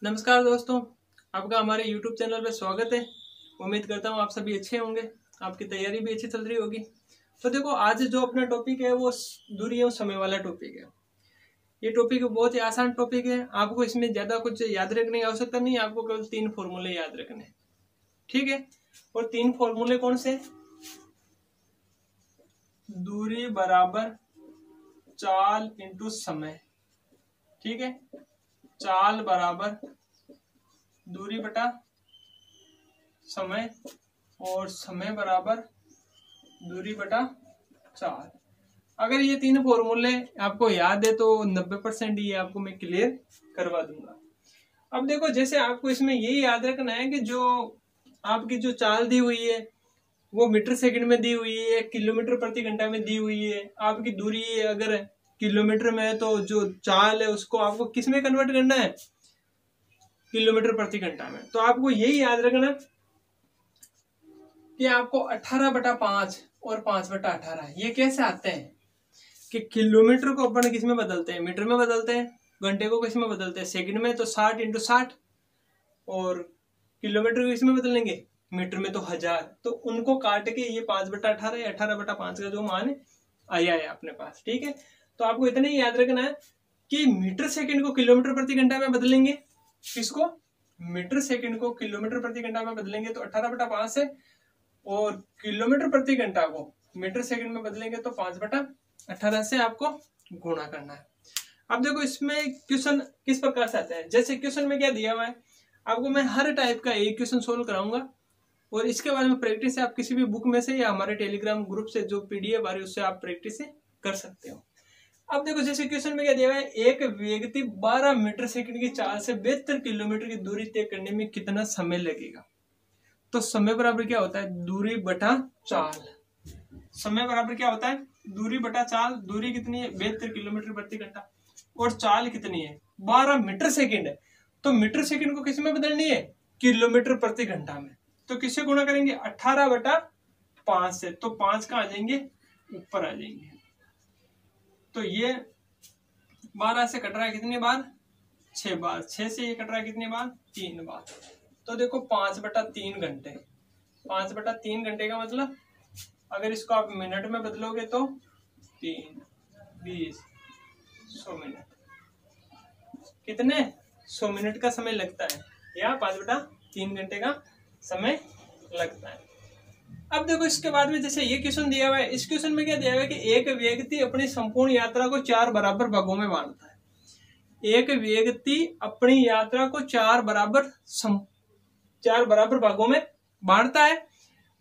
नमस्कार दोस्तों, आपका हमारे YouTube चैनल पर स्वागत है। उम्मीद करता हूँ आप सभी अच्छे होंगे, आपकी तैयारी भी अच्छी चल रही होगी। तो देखो, आज जो अपना टॉपिक है वो दूरी और समय वाला टॉपिक है। ये टॉपिक बहुत ही आसान टॉपिक है, आपको इसमें ज़्यादा कुछ याद रखने की आवश्यकता नहीं है। आपको केवल 3 फॉर्मूले याद रखने हैं, ठीक है। और 3 फॉर्मूले कौन से? दूरी बराबर चाल इंटू समय, ठीक है। चाल बराबर दूरी बटा समय और समय बराबर दूरी बटा चाल। अगर ये 3 फॉर्मूले आपको याद है तो 90% ये आपको मैं क्लियर करवा दूंगा। अब देखो, जैसे आपको इसमें यही याद रखना है कि जो आपकी जो चाल दी हुई है वो मीटर सेकंड में दी हुई है, किलोमीटर प्रति घंटा में दी हुई है। आपकी दूरी अगर किलोमीटर में है तो जो चाल है उसको आपको किस में कन्वर्ट करना है? किलोमीटर प्रति घंटा में। तो आपको यही याद रखना कि आपको 18/5 और 5/18 ये कैसे आते हैं कि किलोमीटर को अपन किस में बदलते हैं? मीटर में बदलते हैं। घंटे को किस में बदलते हैं? सेकंड में। तो 60 × 60। और किलोमीटर को किस में बदलेंगे? मीटर में तो 1000। तो उनको काट के ये 5/18 या 18/5 का जो मान आया है अपने पास, ठीक है। तो आपको इतना ही याद रखना है कि मीटर सेकंड को किलोमीटर प्रति घंटा में बदलेंगे। किसको? मीटर सेकंड को किलोमीटर प्रति घंटा में बदलेंगे तो 18/5 है, और किलोमीटर प्रति घंटा को मीटर सेकंड में बदलेंगे तो 5/18 से आपको गुणा करना है। अब देखो, इसमें क्वेश्चन किस प्रकार से आता है। जैसे क्वेश्चन में क्या दिया हुआ है, आपको मैं हर टाइप का एक क्वेश्चन सोल्व कराऊंगा, और इसके बाद में प्रैक्टिस आप किसी भी बुक में से या हमारे टेलीग्राम ग्रुप से जो PDF आ रही है उससे आप प्रैक्टिस कर सकते हो। अब देखो, जैसे क्वेश्चन में क्या दिया हुआ है, एक व्यक्ति 12 मीटर सेकंड की चाल से 72 किलोमीटर की दूरी तय करने में कितना समय लगेगा? तो समय बराबर क्या होता है? दूरी बटा चाल। समय बराबर क्या होता है? दूरी बटा चाल। दूरी कितनी है? 72 किलोमीटर प्रति घंटा। और चाल कितनी है? 12 मीटर सेकंड है। तो मीटर सेकंड को किस में बदलनी है? किलोमीटर प्रति घंटा में। तो किससे गुणा करेंगे? 18/5 से। तो 5 का आ जाएंगे ऊपर आ जाएंगे। तो ये 12 से कट रहा है कितनी बार? 6 बार। 6 से ये कट रहा है कितनी बार? 3 बार। तो देखो, 5/3 घंटे। 5/3 घंटे का मतलब अगर इसको आप मिनट में बदलोगे तो 3, 20, 100 मिनट। कितने? 100 मिनट का समय लगता है, या 5/3 घंटे का समय लगता है। अब देखो, इसके बाद में जैसे ये क्वेश्चन दिया हुआ है, इस क्वेश्चन में क्या दिया हुआ है कि एक व्यक्ति अपनी संपूर्ण यात्रा को 4 बराबर भागों में बांटता है। एक व्यक्ति अपनी यात्रा को 4 बराबर भागों में बांटता है।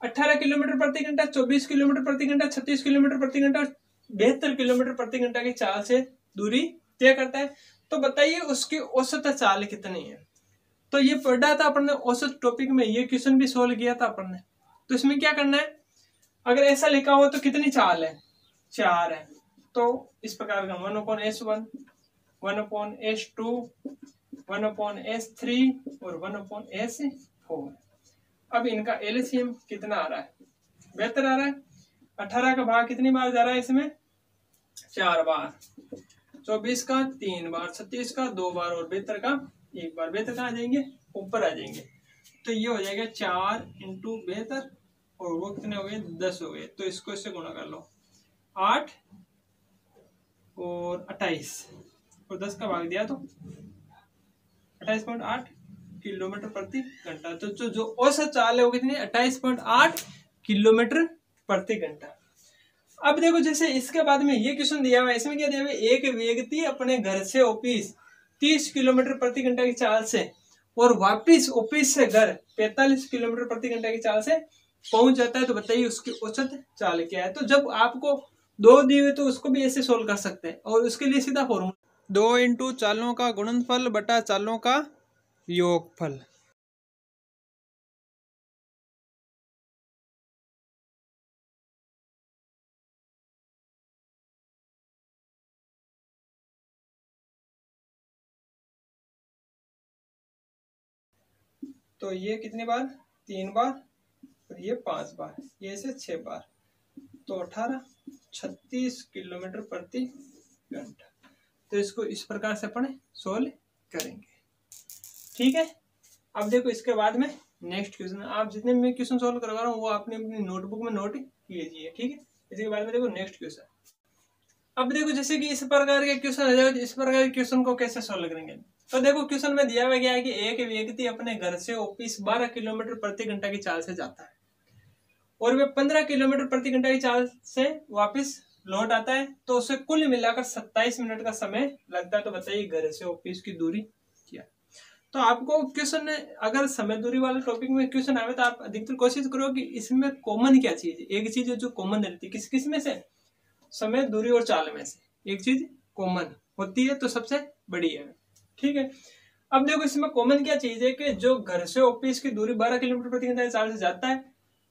18 किलोमीटर प्रति घंटा, 24 किलोमीटर प्रति घंटा, 36 किलोमीटर प्रति घंटा, 72 किलोमीटर प्रति घंटा की चाल से दूरी तय करता है। तो बताइए उसकी औसत चाल कितनी है? तो ये पढ़ा था अपन ने औसत टॉपिक में, ये क्वेश्चन भी सोल्व किया था अपन ने। तो इसमें क्या करना है, अगर ऐसा लिखा हो तो कितनी चाल है? 4 है। तो इस प्रकार का 1/S1, 1/S2, 1/S3 और 1/S4। अब इनका एलसीएम कितना आ रहा है? 72 आ रहा है। 18 का भाग कितनी बार जा रहा है इसमें? 4 बार। 24 का 3 बार, 36 का 2 बार और 72 का 1 बार। 72 का आ जाएंगे ऊपर आ जाएंगे। तो ये हो जाएगा 4 × 72, और वो कितने हो गए? 10 हो गए। तो इसको इससे गुणा कर लो, 8 और 28, और 10 का भाग दिया तो 28.8 किलोमीटर प्रति घंटा। तो जो औसत चाल है वो कितनी? 28.8 किलोमीटर प्रति घंटा। अब देखो, जैसे इसके बाद में ये क्वेश्चन दिया हुआ है, इसमें क्या दिया हुआ है, एक व्यक्ति अपने घर से ऑफिस 30 किलोमीटर प्रति घंटा की चाल से और वापिस ऑफिस से घर 45 किलोमीटर प्रति घंटा की चाल से पहुंच जाता है। तो बताइए उसकी औसत चाल क्या है? तो जब आपको 2 दिए हुए तो उसको भी ऐसे सोल्व कर सकते हैं, और उसके लिए सीधा फॉर्मूला 2 × चालों का गुणनफल बटा चालों का योगफल। तो ये कितनी बार? 3 बार, और ये 5 बार, ये से 6 बार। तो 36 किलोमीटर प्रति घंटा। तो इसको इस प्रकार से अपन सोल्व करेंगे, ठीक है। अब देखो इसके बाद में नेक्स्ट क्वेश्चन, आप जितने मैं क्वेश्चन सोल्व करवा रहा हूँ वो आपने अपनी नोटबुक में नोट कीजिए, ठीक है। इसके बाद में देखो नेक्स्ट क्वेश्चन। अब देखो जैसे कि इस प्रकार के क्वेश्चन आ जाए, इस प्रकार के क्वेश्चन को कैसे सोल्व करेंगे। तो देखो क्वेश्चन में दिया हुआ गया है कि एक व्यक्ति अपने घर से ऑफिस 12 किलोमीटर प्रति घंटा की चाल से जाता है और वे 15 किलोमीटर प्रति घंटा की चाल से वापस लौट आता है, तो उसे कुल मिलाकर 27 मिनट का समय लगता है। तो बताइए घर से ऑफिस की दूरी क्या। तो आपको क्वेश्चन अगर समय दूरी वाले टॉपिक में क्वेश्चन आवे तो आप अधिकतर कोशिश करो कि इसमें कॉमन क्या चीज है, एक चीज है जो कॉमन रहती है किस किस में से, समय दूरी और चाल में से एक चीज कॉमन होती है तो सबसे बड़ी है, ठीक है। अब देखो इसमें कॉमन क्या चीज है कि जो घर से ऑफिस की दूरी 12 किलोमीटर प्रति घंटा की चाल से जाता है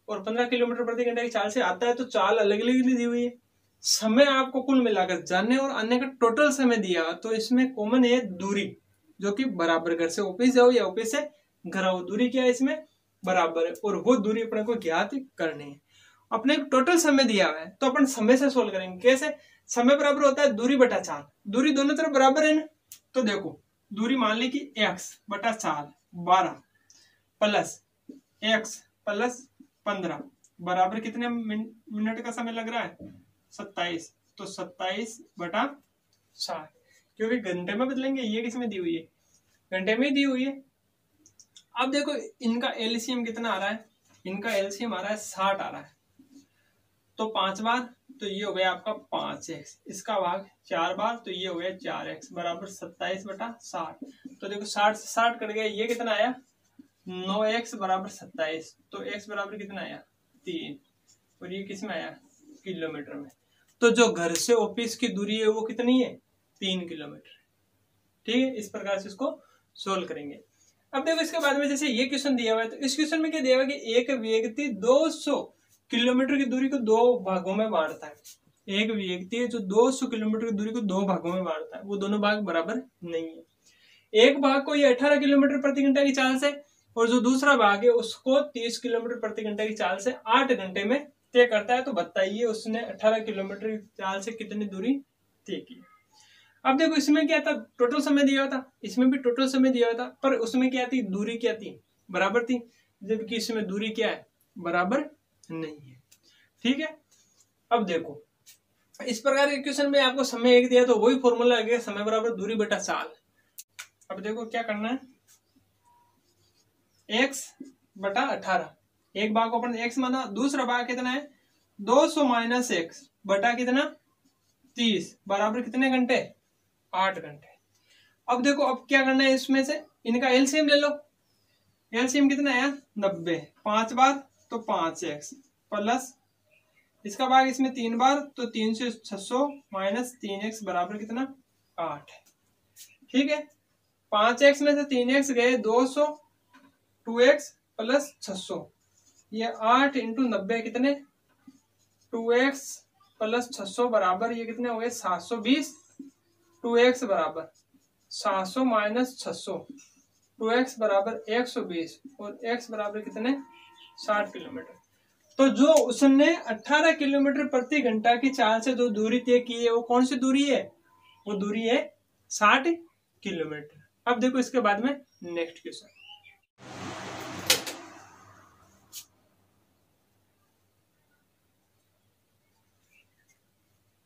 और 15 किलोमीटर प्रति घंटा की चाल से आता है, तो चाल अलग अलग दी हुई है, समय आपको कुल मिलाकर जाने और आने का टोटल समय दिया, तो इसमें कॉमन है दूरी, जो कि बराबर घर से ऑफिस जाओ या ऑफिस से घर आओ, दूरी क्या है इसमें बराबर है, और वो दूरी अपने को ज्ञात करनी है। अपने टोटल समय दिया हुआ है तो अपन समय से सोल्व करेंगे। कैसे, समय बराबर होता है दूरी बटा चाल, दूरी दोनों तरफ बराबर है ना, तो देखो दूरी मान ली कि x बटा चाल 12 प्लस x प्लस 15 बराबर कितने मिनट का समय लग रहा है 27, तो 27 बटा 60, क्योंकि घंटे में बदलेंगे, ये किसमें दी हुई है घंटे में दी हुई है। अब देखो इनका एलसीएम कितना आ रहा है, इनका एलसीएम आ रहा है 60 आ रहा है, तो 5 बार तो ये हो गया आपका 5x, इसका भाग 4 बार तो ये हो गया 4x बराबर 27 बटा 60। तो देखो 60 से 60 कट गया, ये कितना आया 9x बराबर 27, तो x बराबर कितना आया 3, और ये किस में आया किलोमीटर में। तो जो घर से ऑफिस की दूरी है वो कितनी है 3 किलोमीटर, ठीक है। इस प्रकार से इसको सोल्व करेंगे। अब देखो इसके बाद में जैसे ये क्वेश्चन दिया हुआ है, तो इस क्वेश्चन में क्या दिया हुआ है कि एक व्यक्ति 200 किलोमीटर की दूरी को 2 भागों में बांटता है। एक व्यक्ति है जो 200 किलोमीटर की दूरी को 2 भागों में बांटता है, वो दोनों भाग बराबर नहीं है। एक भाग को ये 18 किलोमीटर प्रति घंटा की चाल से, और जो दूसरा भाग है उसको 30 किलोमीटर प्रति घंटा की चाल से 8 घंटे में तय करता है। तो बताइए उसने 18 किलोमीटर की चाल से कितनी दूरी तय की। अब देखो इसमें क्या था, टोटल समय दिया हुआ था, इसमें भी टोटल समय दिया हुआ था, पर उसमें क्या थी दूरी क्या थी बराबर थी, जबकि इसमें दूरी क्या है बराबर नहीं है, ठीक है। अब देखो इस प्रकार के क्वेश्चन में आपको समय एक दिया तो वही फॉर्मूला लगेगा समय बराबर दूरी बटा चाल। अब देखो क्या करना है, x बटा 18, एक भाग को अपन x माना, दूसरा भाग कितना है 200 माइनस x बटा कितना 30 बराबर कितने घंटे 8 घंटे। अब देखो अब क्या करना है, इसमें से इनका एलसीएम ले लो, एलसीएम कितना है 90, 5 बार तो 5x प्लस इसका भाग इसमें 3 बार तो 3 से 600 माइनस 3x बराबर कितना 8, ठीक है। 5x में से 3x गए 200, 2x प्लस 600, ये 8 इंटू 90 कितने 2x प्लस 600 बराबर ये कितने हो गए 720, 2x बराबर 700 माइनस 600, 2x बराबर 120 और x बराबर कितने 60 किलोमीटर। तो जो उसने 18 किलोमीटर प्रति घंटा की चाल से जो दूरी तय की है वो कौन सी दूरी है, वो दूरी है 60 किलोमीटर। अब देखो इसके बाद में नेक्स्ट क्वेश्चन।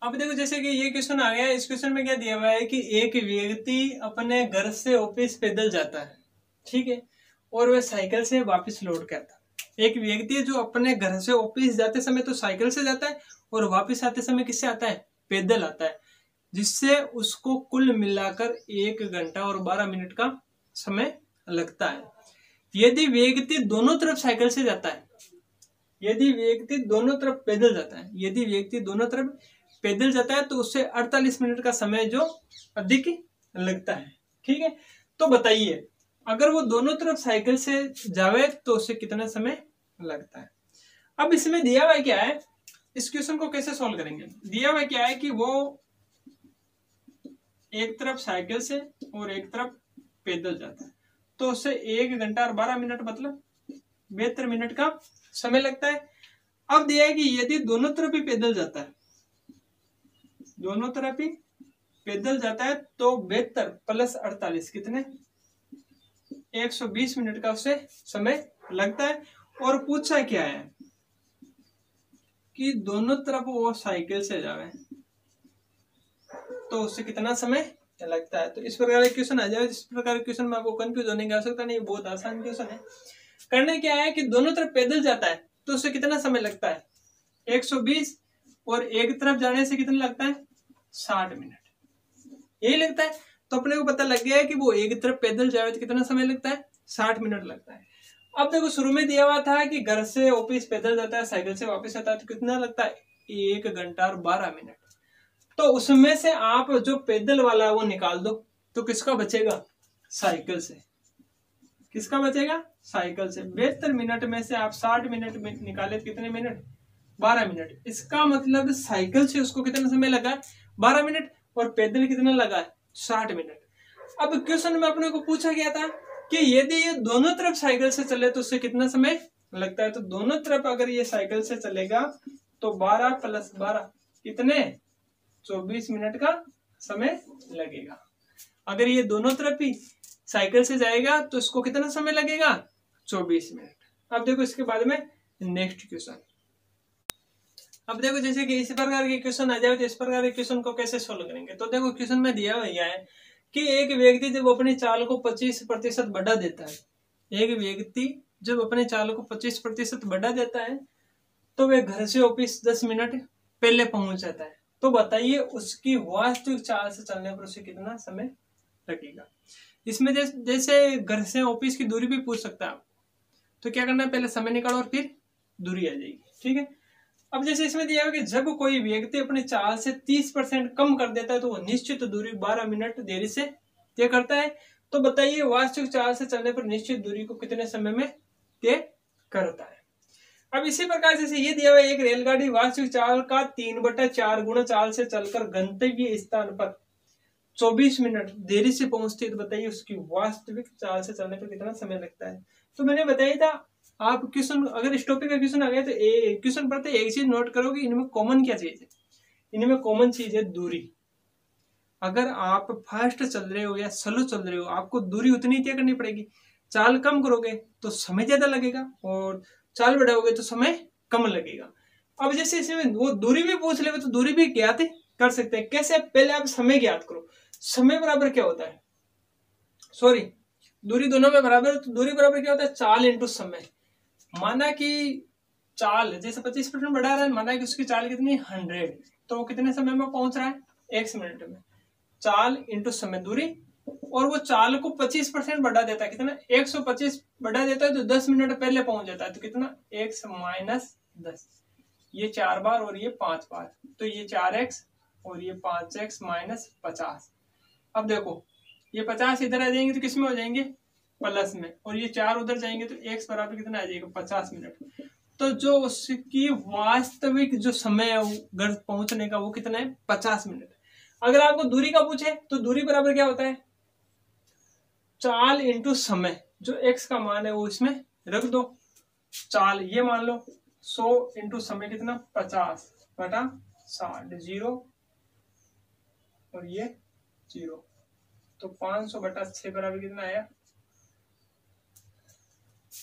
अब देखो जैसे कि ये क्वेश्चन आ गया, इस क्वेश्चन में क्या दिया हुआ है कि एक व्यक्ति अपने घर से ऑफिस पैदल जाता है, ठीक है, और वह साइकिल से वापस लौट के आता है। एक व्यक्ति है जो अपने घर से ऑफिस जाते समय तो साइकिल से जाता है और वापस आते समय किससे आता है पैदल आता है, जिससे उसको कुल मिलाकर 1 घंटा और 12 मिनट का समय लगता है। यदि व्यक्ति दोनों तरफ साइकिल से जाता है, यदि व्यक्ति दोनों तरफ पैदल जाता है, यदि व्यक्ति दोनों तरफ पैदल जाता है तो उससे 48 मिनट का समय जो अधिक लगता है, ठीक है। तो बताइए अगर वो दोनों तरफ साइकिल से जावे तो उससे कितना समय लगता है। अब इसमें दिया हुआ क्या है, इस क्वेश्चन को कैसे सॉल्व करेंगे। दिया हुआ क्या है कि वो एक तरफ साइकिल से और एक तरफ पैदल जाता है, तो उससे 1 घंटा और 12 मिनट मतलब 72 मिनट का समय लगता है। अब दिया है कि यदि दोनों तरफ ही पैदल जाता है, दोनों तरफ ही पैदल जाता है तो 72 प्लस 48 कितने 120 मिनट का उससे समय लगता है। और पूछा क्या है कि दोनों तरफ वो साइकिल से जावे तो उससे कितना समय लगता है। तो इस प्रकार के क्वेश्चन आ जाए, इस प्रकार के क्वेश्चन में आपको कंफ्यूज होने की आवश्यकता नहीं, बहुत आसान क्वेश्चन है। करने क्या है कि दोनों तरफ पैदल जाता है तो उससे कितना समय लगता है 120, और एक तरफ जाने से कितना लगता है 60 मिनट, यही लगता है। तो अपने को पता लग गया है कि वो एक तरफ पैदल जाए तो कितना समय लगता है 60 मिनट लगता है। अब देखो शुरू में दिया हुआ था कि घर से ऑफिस पैदल जाता है, साइकिल से वापस आता है, तो कितना लगता है 1 घंटा और 12 मिनट। तो उसमें से आप जो पैदल वाला है वो निकाल दो, तो किसका बचेगा साइकिल से, किसका बचेगा साइकिल से। 72 मिनट में से आप 60 मिनट में निकाले कितने मिनट 12 मिनट। इसका मतलब साइकिल से उसको कितना समय लगा 12 मिनट, और पैदल कितना लगा 60 मिनट। अब क्वेश्चन में अपने को पूछा गया था कि यदि ये दोनों तरफ साइकिल से चले तो उससे कितना समय लगता है। तो दोनों तरफ अगर ये साइकिल से चलेगा तो 12 + 12 कितने 24 मिनट का समय लगेगा। अगर ये दोनों तरफ ही साइकिल से जाएगा तो इसको कितना समय लगेगा 24 मिनट। अब देखो इसके बाद में नेक्स्ट क्वेश्चन। अब देखो जैसे कि इस प्रकार के क्वेश्चन आ जाए तो इस प्रकार के क्वेश्चन को कैसे सोल्व करेंगे। तो देखो क्वेश्चन में दिया हुआ है कि एक व्यक्ति जब अपनी चाल को 25% बढ़ा देता है, एक व्यक्ति जब अपने चाल को 25% बढ़ा देता है तो वह घर से ऑफिस 10 मिनट पहले पहुंच जाता है। तो बताइए उसकी वास्तविक चाल से चलने पर उसे कितना समय लगेगा। इसमें जैसे घर से ऑफिस की दूरी भी पूछ सकता है, तो क्या करना है पहले समय निकालो और फिर दूरी आ जाएगी, ठीक है। अब जैसे इसमें दिया है कि जब कोई व्यक्ति अपनी चाल से 30% कम कर देता है तो वो निश्चित दूरी 12 मिनट देरी से तय करता है। तो बताइए वास्तविक चाल से चलने पर निश्चित दूरी को कितने समय में तय करता है। अब इसी प्रकार जैसे ये दिया हुआ है एक रेलगाड़ी वास्तविक चाल का 3/4 गुना चाल से चलकर गंतव्य स्थान पर 24 मिनट देरी से पहुंचती है, तो बताइए उसकी वास्तविक चाल से चलने पर कितना समय लगता है। तो मैंने बताया था आप क्वेश्चन अगर इस टॉपिक का क्वेश्चन आ गया तो क्वेश्चन पढ़ते एक चीज नोट करो कि इनमें कॉमन क्या चीज है। इनमें कॉमन चीज है दूरी। अगर आप फास्ट चल रहे हो या स्लो चल रहे हो आपको दूरी उतनी तय करनी पड़ेगी। चाल कम करोगे तो समय ज्यादा लगेगा और चाल बढ़ाओगे तो समय कम लगेगा। अब जैसे इसमें वो दूरी भी पूछ ले तो दूरी भी ज्ञात कर सकते हैं। कैसे, पहले आप समय ज्ञात करो। समय बराबर क्या होता है, सॉरी दूरी दोनों में बराबर, तो दूरी बराबर क्या होता है चाल इंटू समय। माना कि चाल जैसे 25% बढ़ा रहा है, माना कि उसकी चाल कितनी 100, तो वो कितने समय में पहुंच रहा है 1 मिनट में। चाल इंटू समय दूरी, और वो चाल को 25% बढ़ा देता है, कितना 125 बढ़ा देता है तो 10 मिनट पहले पहुंच जाता है, तो कितना x - 10, ये 4 बार और ये 5 बार, तो ये 4x और ये 5x - 50। अब देखो ये 50 इधर आ जाएंगे तो किसमें हो जाएंगे प्लस में, और ये 4 उधर जाएंगे तो x बराबर कितना आ जाएगा 50 मिनट। तो जो उसकी वास्तविक जो समय है घर पहुंचने का वो कितना है 50 मिनट। अगर आपको दूरी का पूछे तो दूरी बराबर क्या होता है चाल इंटू समय। जो x का मान है वो इसमें रख दो। चाल ये मान लो 100 इंटू समय कितना 50/60, 0 और ये 0, तो 500/6 बराबर कितना आया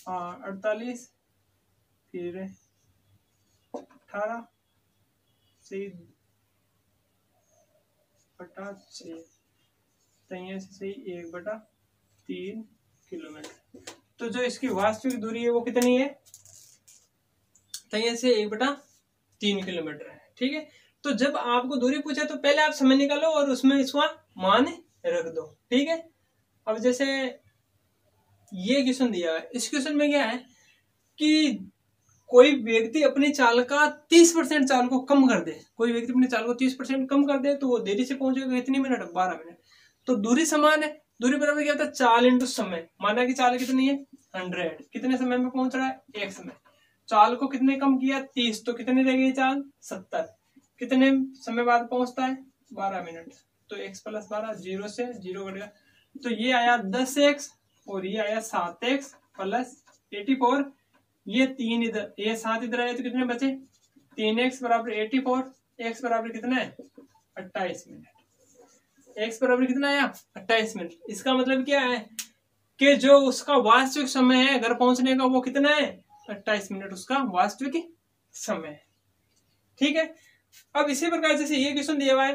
48, फिर 18 से 6 से 1/3 किलोमीटर। तो जो इसकी वास्तविक दूरी है वो कितनी है से 1/3 किलोमीटर है, ठीक है। तो जब आपको दूरी पूछे तो पहले आप समय निकालो और उसमें इसका मान रख दो, ठीक है। अब जैसे ये क्वेश्चन दिया है, इस क्वेश्चन में क्या है कि कोई व्यक्ति अपनी चाल का 30% चाल को कम कर दे, कोई व्यक्ति अपनी चाल को 30% कम कर दे तो वो देरी से पहुंचेगा कितनी मिनट 12 मिनट। तो दूरी समान है, दूरी बराबर क्या होता है चाल इंटू समय। माना कि चाल कितनी है 100, कितने समय में पहुंच रहा है 1 समय। चाल को कितने कम किया 30, तो कितने रह गई चाल 70, कितने समय बाद पहुंचता है 12 मिनट। तो x + 12 0 से 0 बढ़ गया, तो ये आया 10x और ये आया 7x + 84, ये 3 इधर ये 7 इधर आया तो कितने बचे 3x बराबर 84, x बराबर कितना है 28 मिनट। x बराबर कितना आया 28 मिनट। इसका मतलब क्या है कि जो उसका वास्तविक समय है घर पहुंचने का वो कितना है, 28 मिनट उसका वास्तविक समय है। ठीक है। अब इसी प्रकार जैसे ये क्वेश्चन दिया हुआ है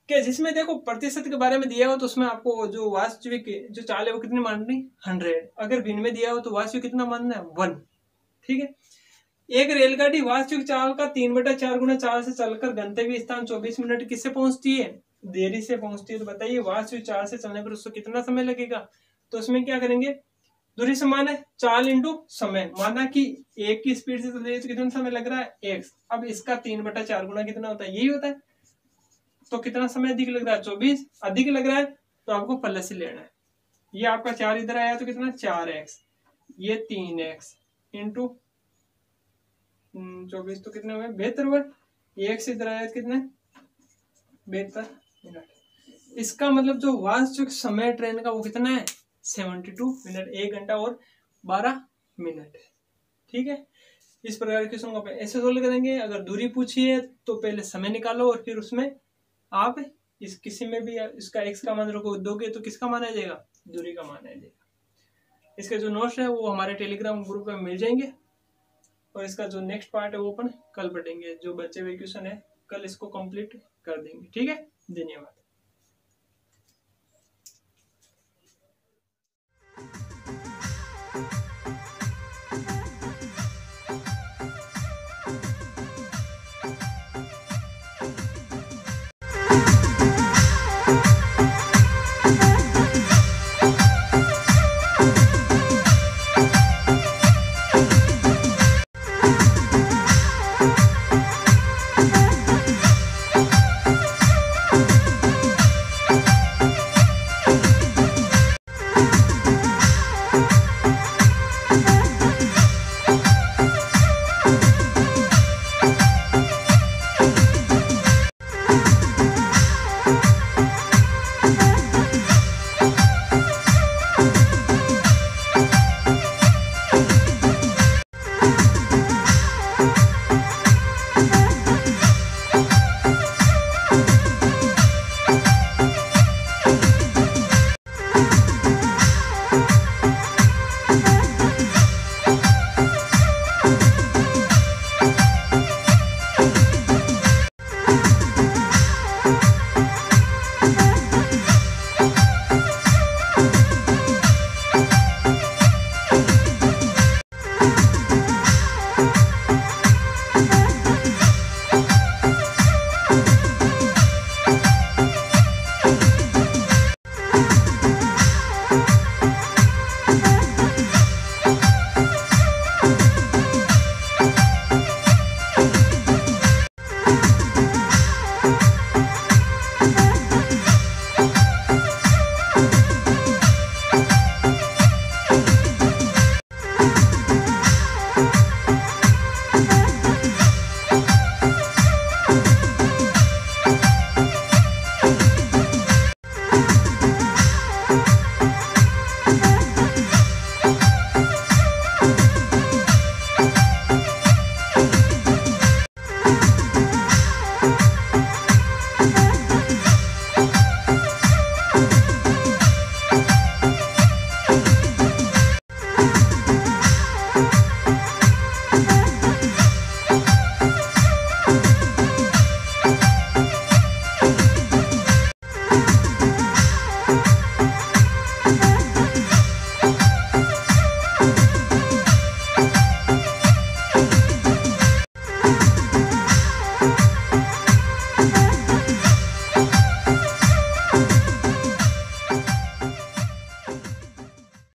कि जिसमें देखो प्रतिशत के बारे में दिया हो तो उसमें आपको जो वास्तविक जो चाल है वो कितनी माननी, 100। अगर भिन्न में दिया हो तो वास्तविक कितना मानना है, 1। ठीक है। एक रेलगाड़ी वास्तविक चाल का 3/4 गुना चाल से चलकर गंतव्य स्थान 24 मिनट किससे पहुंचती है, देरी से पहुंचती है। तो बताइए वास्तविक चाल से चलने पर उसको कितना समय लगेगा। तो उसमें क्या करेंगे, दूरी समान है, चाल इंटू समय। माना कि एक की स्पीड से चल रही है तो कितना समय लग रहा है, 1। अब इसका 3/4 गुना कितना होता है, यही होता है। तो कितना समय अधिक लग रहा है, 24 अधिक लग रहा है तो आपको प्लस से लेना है। ये आपका 4 इधर आया तो कितना 4x, ये 3x इंटू 24 तो कितने हुए 72 हुए। एक से इधर आया तो कितने 72 मिनट। इसका मतलब जो वास्तविक समय ट्रेन का वो कितना है, 72 मिनट, 1 घंटा और 12 मिनट। ठीक है। इस प्रकार के क्वेश्चन को ऐसे सोल्व करेंगे। अगर दूरी पूछी है तो पहले समय निकालो और फिर उसमें आप इस किसी में भी इसका x का मान रखो दोगे तो किसका मान आ जाएगा, दूरी का मान आ जाएगा। इसके जो नोट्स है वो हमारे टेलीग्राम ग्रुप में मिल जाएंगे और इसका जो नेक्स्ट पार्ट है वो अपन कल पढ़ेंगे। जो बचे हुए क्वेश्चन है कल इसको कंप्लीट कर देंगे। ठीक है, धन्यवाद।